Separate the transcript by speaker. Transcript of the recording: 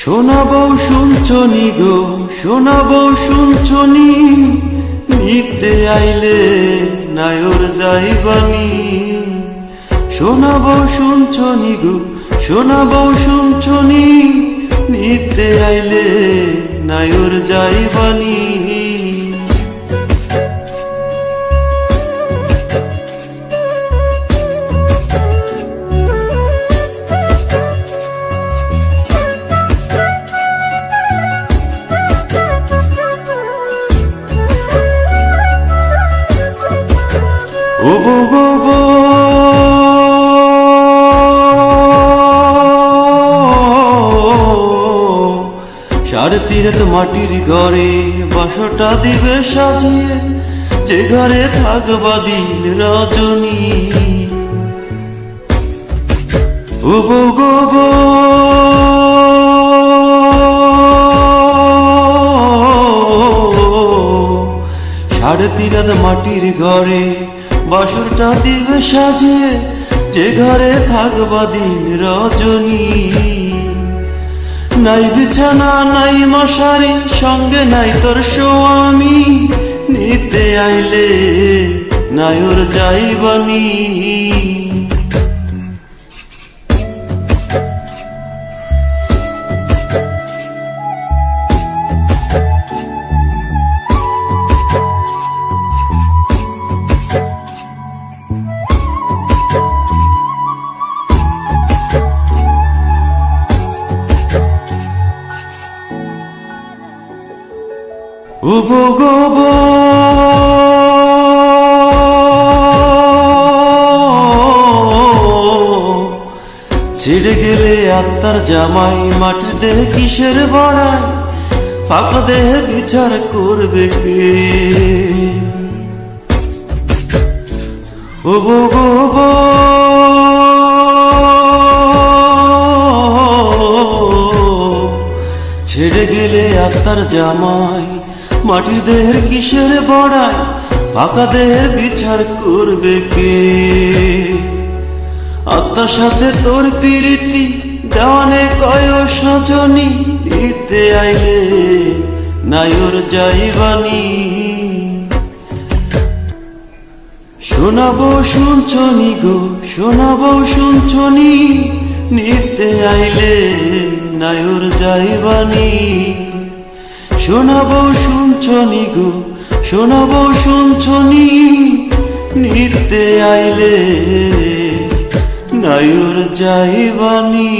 Speaker 1: শোনাবো শুনছনি গো, শোনাবো শুনছনি, নিতে আইলে নায়র যাইবানি। শোনাবো শুনছনি গো, শোনাবো শুনছনি, নিতে আইলে নায়র যাইবানি। ওবো গোবো সাড়ে তীরে তো মাটির ঘরে বাসটা দিবে সাজিয়ে, যে ঘরে থাকবা দিন রজনী। ওবো গোবো সাড়ে তীরে তো মাটির ঘরে বাসরটা দিবে সাজিয়ে, যে ঘরে থাকবা দিন রজনী। নাই বিছানা নাই মশারি, সঙ্গে নাই তোর স্বামী, নিতে আইলে নায়র যাইবানি। ওবো গোবো ছেড়ে গেলে আত্মার জামাই, মাটির দেহে কিসের বড়াই, ফাঁকা দেহে বিচার করবে কে? ওবো গোবো ছেড়ে গেলে আত্মার জামাই, মাটির দেহের কিসের বড়াই, ফাঁকা দেহের বিচার করবে কে? আত্মার সাথে তোর প্রীতি দেওয়ানে কয় সজনী, নিতে আইলে নায়র যাইবানি। শোনাবো শুনছনি গো, শোনাবো শুনছনি, নিতে আইলে নায়র যাইবানি। শোনাবো শুনছনি গো, শোনাবো শুনছনি, নিতে আইলে নায়র যাইবানি।